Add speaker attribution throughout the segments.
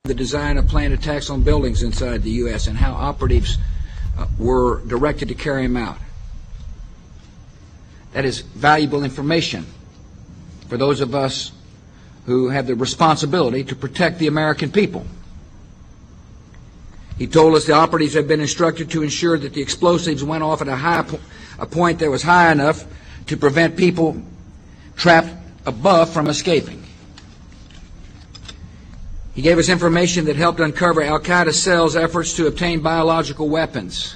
Speaker 1: the design of planned attacks on buildings inside the U.S. and how operatives were directed to carry them out. That is valuable information for those of us who have the responsibility to protect the American people. He told us the operatives had been instructed to ensure that the explosives went off at a point that was high enough to prevent people trapped above from escaping. He gave us information that helped uncover Al-Qaeda cells' efforts to obtain biological weapons.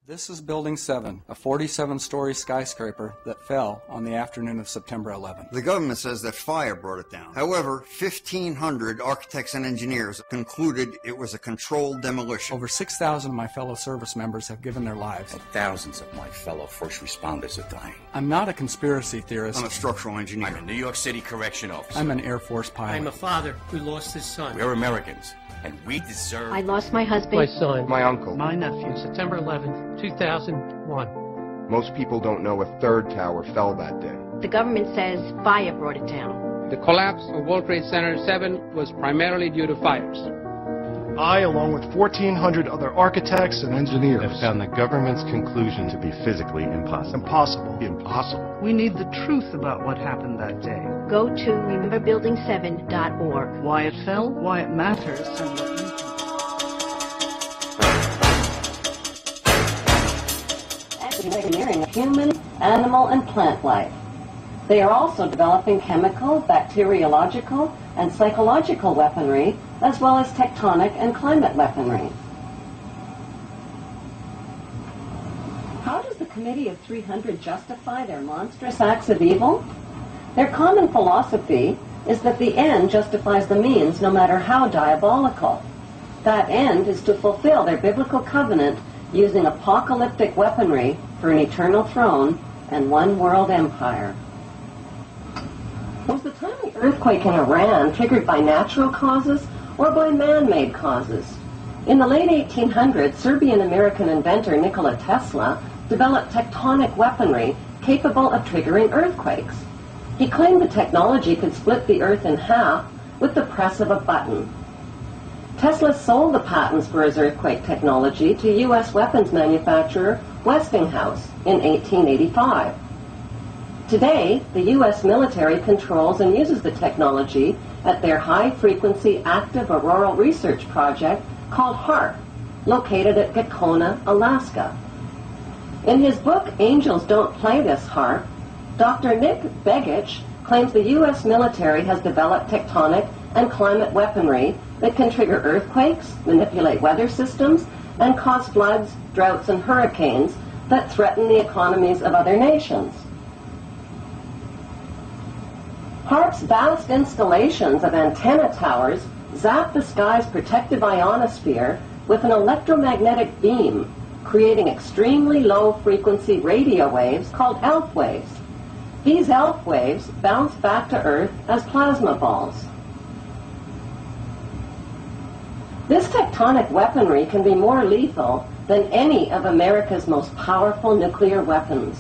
Speaker 2: This is Building 7, a 47-story skyscraper that fell on the afternoon of September 11th.
Speaker 3: The government says that fire brought it down. However, 1,500 architects and engineers concluded it was a controlled demolition.
Speaker 2: Over 6,000 of my fellow service members have given their lives.
Speaker 4: And thousands of my fellow first responders are dying.
Speaker 2: I'm not a conspiracy theorist.
Speaker 3: I'm a structural engineer.
Speaker 4: I'm a New York City correction officer.
Speaker 2: I'm an Air Force pilot.
Speaker 5: I'm a father who lost his son.
Speaker 4: We're Americans, and we deserve...
Speaker 6: I lost my husband.
Speaker 5: My son.
Speaker 7: My uncle.
Speaker 5: My nephew. September 11th, 2001.
Speaker 7: Most people don't know a third tower fell that day.
Speaker 6: The government says fire brought it down.
Speaker 8: The collapse of World Trade Center 7 was primarily due to fires.
Speaker 9: I, along with 1,400 other architects and engineers,
Speaker 10: have found the government's conclusion to be physically impossible.
Speaker 9: Impossible.
Speaker 11: We need the truth about what happened that day.
Speaker 6: Go to rememberbuilding7.org.
Speaker 11: Why it fell, why it matters, and what you can do.
Speaker 12: Engineering of human, animal, and plant life. They are also developing chemical, bacteriological, and psychological weaponry, as well as tectonic and climate weaponry. How does the Committee of 300 justify their monstrous acts of evil? Their common philosophy is that the end justifies the means, no matter how diabolical. That end is to fulfill their biblical covenant using apocalyptic weaponry for an eternal throne and one world empire. Was the tiny earthquake in Iran triggered by natural causes or by man-made causes? In the late 1800s, Serbian-American inventor Nikola Tesla developed tectonic weaponry capable of triggering earthquakes. He claimed the technology could split the earth in half with the press of a button. Tesla sold the patents for his earthquake technology to U.S. weapons manufacturer Westinghouse in 1885. Today, the U.S. military controls and uses the technology at their high-frequency active auroral research project called HAARP, located at Gakona, Alaska. In his book, Angels Don't Play This HAARP, Dr. Nick Begich claims the U.S. military has developed tectonic and climate weaponry that can trigger earthquakes, manipulate weather systems, and cause floods, droughts, and hurricanes that threaten the economies of other nations. HAARP's vast installations of antenna towers zap the sky's protective ionosphere with an electromagnetic beam, creating extremely low-frequency radio waves called ELF waves. These ELF waves bounce back to Earth as plasma balls. This tectonic weaponry can be more lethal than any of America's most powerful nuclear weapons.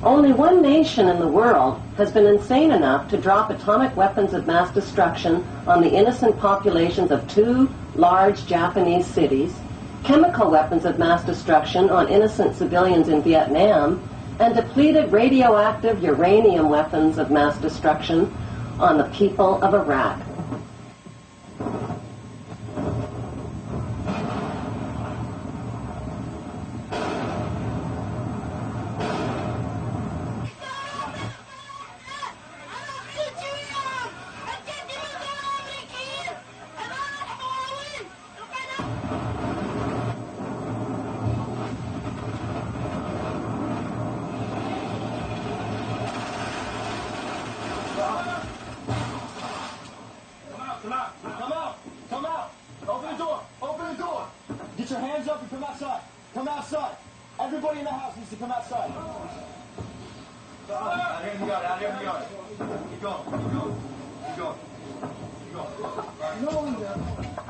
Speaker 12: Only one nation in the world has been insane enough to drop atomic weapons of mass destruction on the innocent populations of 2 large Japanese cities, chemical weapons of mass destruction on innocent civilians in Vietnam, and depleted radioactive uranium weapons of mass destruction on the people of Iraq.
Speaker 13: Get your hands up and come outside. Come outside. Everybody in the house needs to come outside. Out here in the yard, out here in the yard. Keep going, keep going, keep going. Keep going. No one there.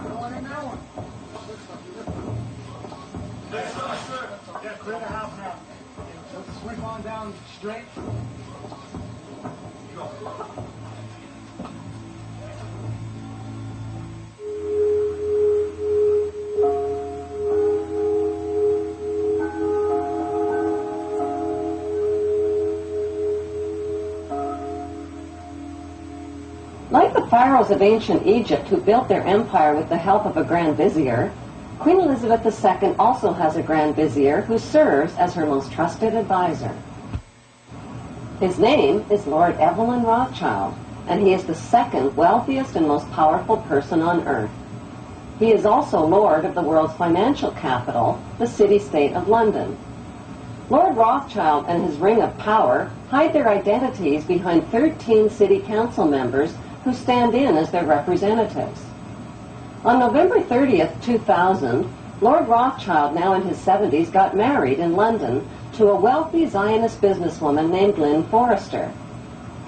Speaker 13: No one in that one. Yeah, clear the house now. Let's sweep on down straight. Keep going.
Speaker 12: pharaohs of ancient Egypt who built their empire with the help of a grand vizier, Queen Elizabeth II also has a grand vizier who serves as her most trusted advisor. His name is Lord Evelyn Rothschild, and he is the second wealthiest and most powerful person on earth. He is also Lord of the world's financial capital, the city-state of London. Lord Rothschild and his ring of power hide their identities behind 13 city council members who stand in as their representatives. On November 30th, 2000, Lord Rothschild, now in his 70s, got married in London to a wealthy Zionist businesswoman named Lynn Forrester.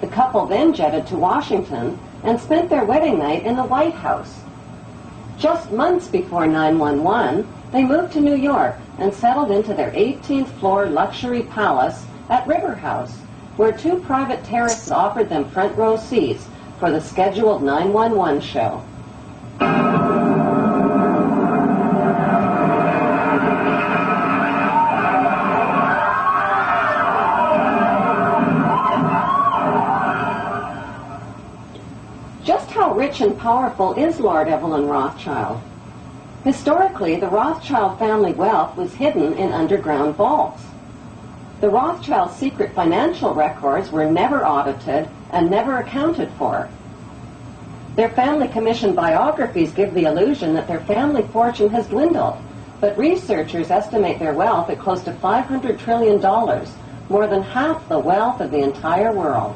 Speaker 12: The couple then jetted to Washington and spent their wedding night in the White House. Just months before 9/11, they moved to New York and settled into their 18th floor luxury palace at River House, where two private terraces offered them front row seats for the scheduled 911 show. Just how rich and powerful is Lord Evelyn Rothschild? Historically, the Rothschild family wealth was hidden in underground vaults. The Rothschild secret financial records were never audited and never accounted for. Their family commissioned biographies give the illusion that their family fortune has dwindled, but researchers estimate their wealth at close to $500 trillion, more than half the wealth of the entire world.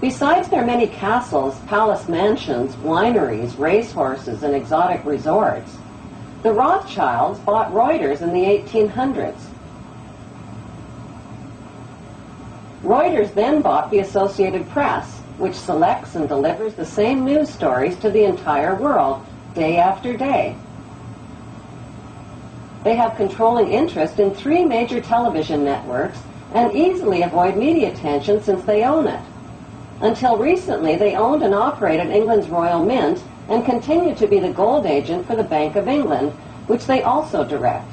Speaker 12: Besides their many castles, palace mansions, wineries, racehorses, and exotic resorts, the Rothschilds bought Reuters in the 1800s. Reuters then bought the Associated Press, which selects and delivers the same news stories to the entire world, day after day. They have controlling interest in 3 major television networks and easily avoid media attention since they own it. Until recently, they owned and operated England's Royal Mint and continue to be the gold agent for the Bank of England, which they also direct.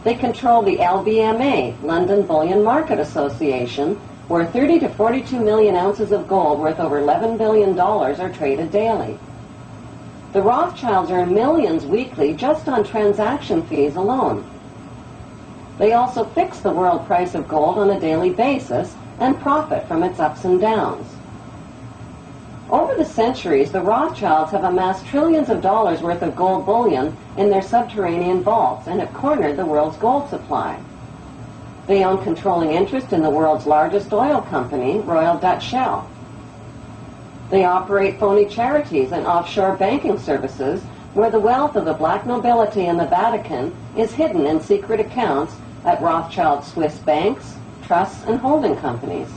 Speaker 12: They control the LBMA, London Bullion Market Association, where 30 to 42 million ounces of gold worth over $11 billion are traded daily. The Rothschilds earn millions weekly just on transaction fees alone. They also fix the world price of gold on a daily basis and profit from its ups and downs. Over the centuries, the Rothschilds have amassed trillions of dollars worth of gold bullion in their subterranean vaults and have cornered the world's gold supply. They own controlling interest in the world's largest oil company, Royal Dutch Shell. They operate phony charities and offshore banking services where the wealth of the black nobility in the Vatican is hidden in secret accounts at Rothschild Swiss banks, trusts, and holding companies.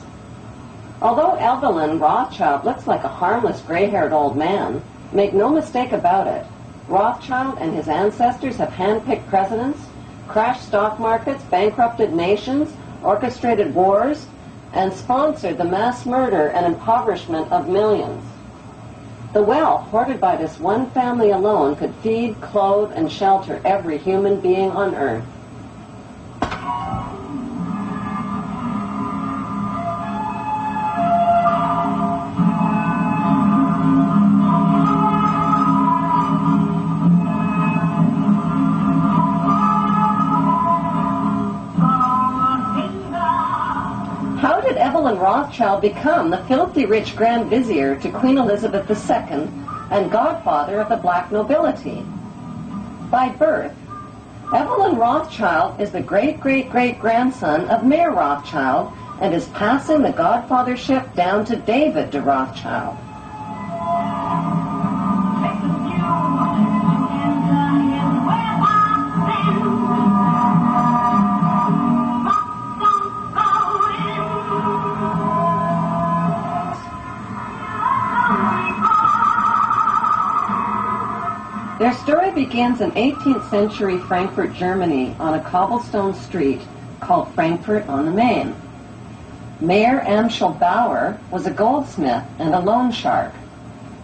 Speaker 12: Although Evelyn Rothschild looks like a harmless gray-haired old man, make no mistake about it, Rothschild and his ancestors have handpicked presidents, crashed stock markets, bankrupted nations, orchestrated wars, and sponsored the mass murder and impoverishment of millions. The wealth hoarded by this one family alone could feed, clothe, and shelter every human being on earth. Evelyn Rothschild become the filthy rich Grand Vizier to Queen Elizabeth II and godfather of the black nobility? By birth, Evelyn Rothschild is the great-great-great-grandson of Mayer Rothschild and is passing the godfathership down to David de Rothschild. Their story begins in 18th century Frankfurt, Germany, on a cobblestone street called Frankfurt on the Main. Mayer Amschel Bauer was a goldsmith and a loan shark.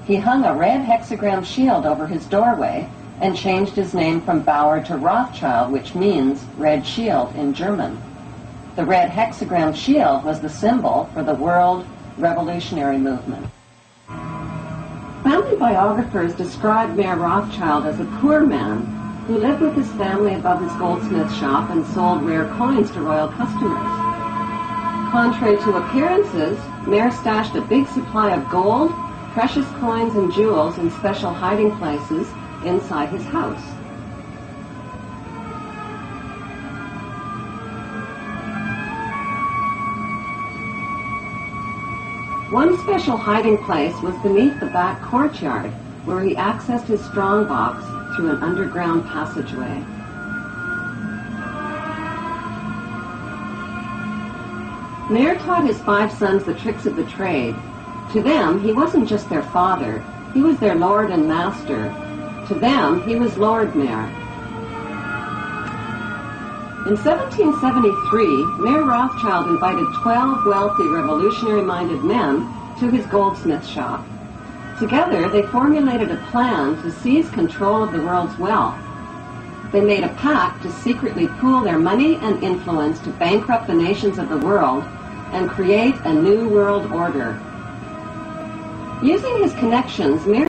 Speaker 12: He hung a red hexagram shield over his doorway and changed his name from Bauer to Rothschild, which means red shield in German. The red hexagram shield was the symbol for the world revolutionary movement. Family biographers described Mayor Rothschild as a poor man who lived with his family above his goldsmith shop and sold rare coins to royal customers. Contrary to appearances, Mayor stashed a big supply of gold, precious coins, and jewels in special hiding places inside his house. One special hiding place was beneath the back courtyard, where he accessed his strongbox through an underground passageway. Mayer taught his 5 sons the tricks of the trade. To them, he wasn't just their father, he was their lord and master. To them, he was Lord Mayer. In 1773, Mayer Rothschild invited 12 wealthy, revolutionary-minded men to his goldsmith shop. Together, they formulated a plan to seize control of the world's wealth. They made a pact to secretly pool their money and influence to bankrupt the nations of the world and create a new world order. Using his connections, Mayer